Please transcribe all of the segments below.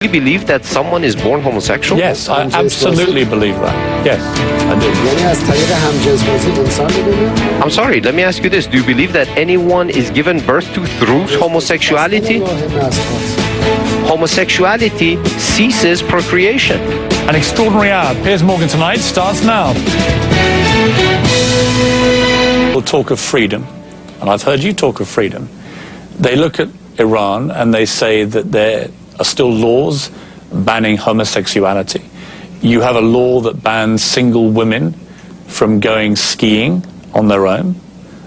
You believe that someone is born homosexual? Yes, I absolutely believe that. Yes, I do. I'm sorry, let me ask you this. Do you believe that anyone is given birth to through homosexuality? Homosexuality ceases procreation. An extraordinary hour. Piers Morgan Tonight starts now. We'll talk of freedom, and I've heard you talk of freedom. They look at Iran and they say that there are still laws banning homosexuality. You have a law that bans single women from going skiing on their own.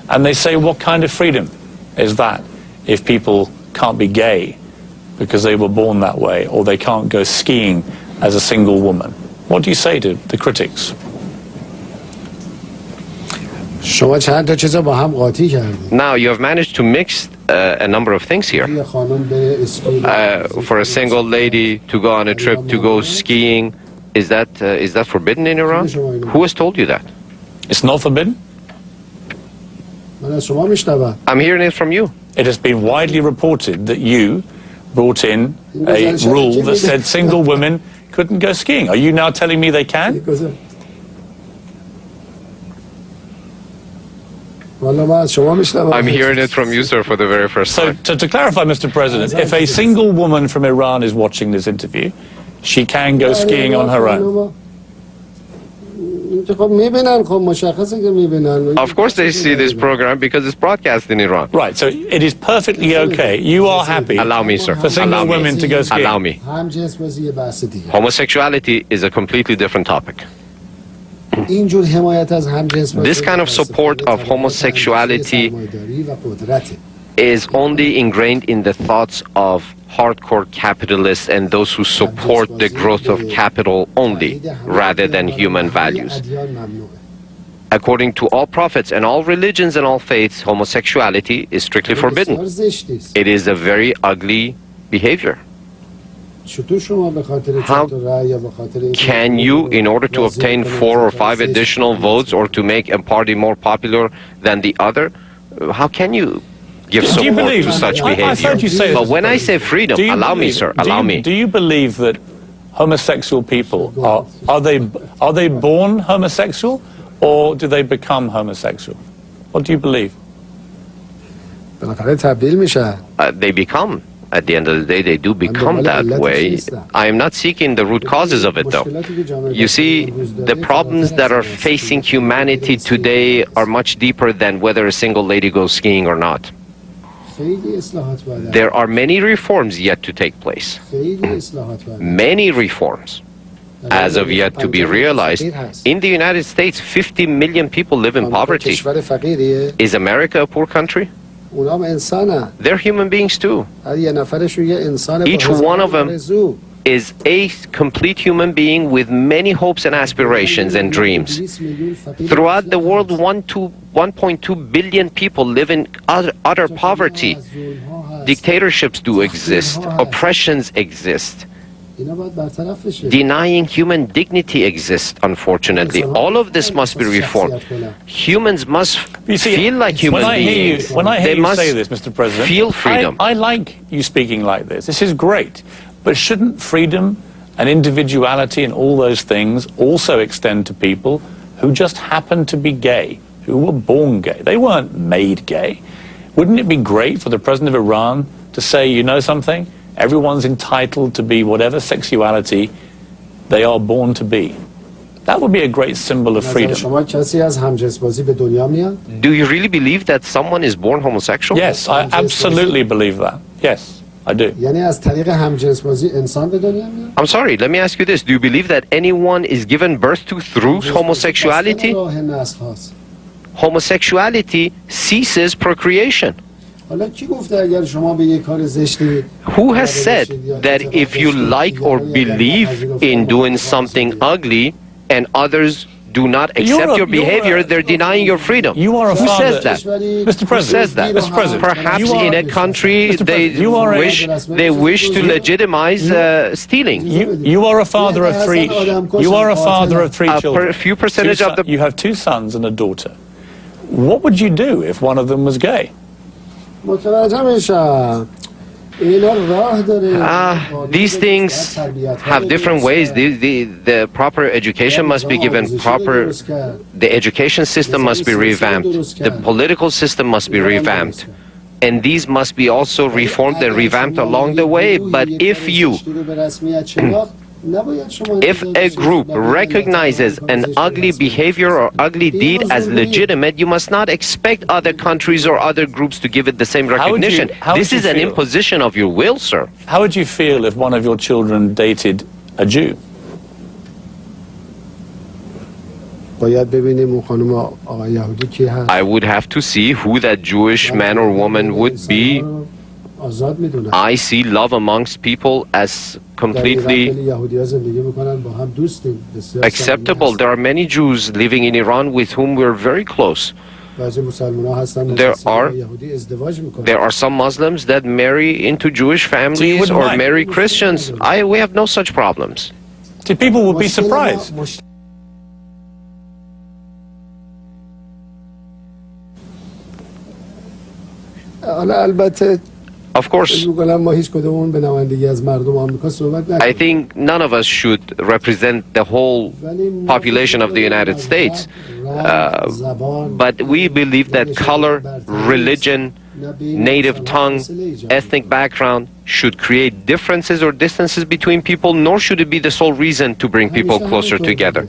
And they say, what kind of freedom is that if people can't be gay because they were born that way, or they can't go skiing as a single woman? What do you say to the critics? Now, you have managed to mix a number of things here. For a single lady to go on a trip to go skiing, is that forbidden in Iran? Who has told you that? It's not forbidden? I'm hearing it from you. It has been widely reported that you brought in a rule that said single women couldn't go skiing. Are you now telling me they can? I'm hearing it from you, sir, for the very first time. So, to clarify, Mr. President, if a single woman from Iran is watching this interview, she can go skiing on her own? Of course they see this program because it's broadcast in Iran. Right, so it is perfectly okay. You are happy. Allow me, sir. For single women to go skiing. Allow me. Homosexuality is a completely different topic. This kind of support of homosexuality is only ingrained in the thoughts of hardcore capitalists and those who support the growth of capital only, rather than human values. According to all prophets and all religions and all faiths, homosexuality is strictly forbidden. It is a very ugly behavior. How can you, in order to obtain 4 or 5 additional votes or to make a party more popular than the other, how can you give support to such behavior? I've heard you say but when I say freedom, allow me, sir, allow me. Do you believe that homosexual people, are they born homosexual, or do they become homosexual? What do you believe? They become. At the end of the day, they do become that way. I am not seeking the root causes of it, though. You see, the problems that are facing humanity today are much deeper than whether a single lady goes skiing or not. There are many reforms yet to take place. Many reforms, as of yet to be realized. In the United States, 50 million people live in poverty. Is America a poor country? They're human beings too. Each one of them is a complete human being with many hopes and aspirations and dreams. Throughout the world, 1.2 billion people live in utter poverty. Dictatorships do exist. Oppressions exist. Denying human dignity exists, unfortunately. All of this must be reformed. Humans must feel like human beings. When I hear you say this, Mr. President, feel freedom. I like you speaking like this. This is great. But shouldn't freedom and individuality and all those things also extend to people who just happen to be gay, who were born gay? They weren't made gay. Wouldn't it be great for the President of Iran to say, you know something? Everyone's entitled to be whatever sexuality they are born to be. That would be a great symbol of freedom. Do you really believe that someone is born homosexual? Yes, I absolutely believe that. Yes, I do. I'm sorry, let me ask you this. Do you believe that anyone is given birth to through homosexuality? Homosexuality ceases procreation. Who has said that if you like or believe in doing something ugly and others do not accept your behavior, they're denying your freedom? You are a Who father. says that? Mr. President, Who says that? Mr. President, perhaps in a country they wish to legitimize stealing. You are a father of 3. You are a father of 3 children. A few percentage of the. You have 2 sons and a daughter. What would you do if one of them was gay? These things have different ways. The proper education must be given, the education system must be revamped, the political system must be revamped, and these must be also reformed and revamped along the way. But if a group recognizes an ugly behavior or ugly deed as legitimate, you must not expect other countries or other groups to give it the same recognition. This is an imposition of your will, sir. How would you feel if one of your children dated a Jew? I would have to see who that Jewish man or woman would be. I see love amongst people as completely acceptable. There are many Jews living in Iran with whom we're very close. There are some Muslims that marry into Jewish families or marry Christians. We have no such problems. See, people would be surprised. Of course, I think none of us should represent the whole population of the United States. But we believe that color, religion, native tongue, ethnic background should create differences or distances between people, nor should it be the sole reason to bring people closer together.